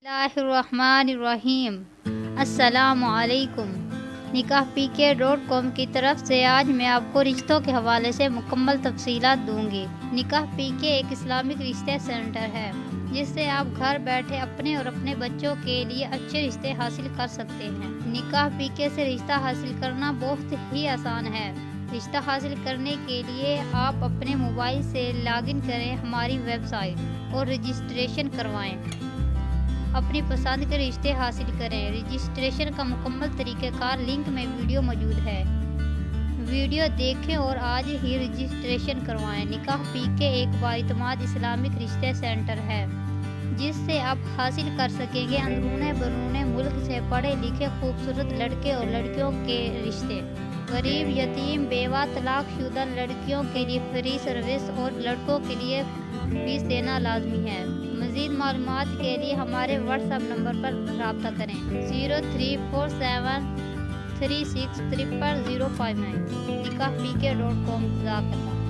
اللہ الرحمن الرحیم۔ السلام علیکم۔ نکاح PK.com کی طرف سے آج میں آپ کو رشتوں کے حوالے سے مکمل تفصیلات دوں گی۔ نکاح PK ایک اسلامک رشتے سینٹر ہے جس سے آپ گھر بیٹھے اپنے اور اپنے بچوں کے لیے اچھے رشتے حاصل کر سکتے ہیں۔ نکاح PK سے رشتہ حاصل کرنا بہت ہی آسان ہے۔ رشتہ حاصل کرنے کے لیے آپ اپنے موبائل سے لاگ ان کریں ہماری ویب سائٹ اور رجسٹریشن کروائیں۔ اپنی پسند کے رشتے حاصل کریں۔ رجسٹریشن کا مکمل طریقہ کار لنک میں ویڈیو موجود ہے۔ ویڈیو دیکھیں اور آج ہی رجسٹریشن کروائیں۔ نکاح PK ایک بااعتماد اسلامک رشتے سینٹر ہے جس سے آپ حاصل کر سکیں گے اندرون بیرون ملک سے پڑھے لکھے خوبصورت لڑکے اور لڑکیوں کے رشتے۔ غریب، یتیم، بیوہ، طلاق شدہ لڑکیوں کے لیے فری سروس اور لڑکوں کے لیے فیس دینا لازمی ہے۔ مزید معلومات کے لیے ہمارے واٹس ایپ نمبر پر رابطہ کریں 0347360059۔ نکاح PK.com۔ جزاک اللہ۔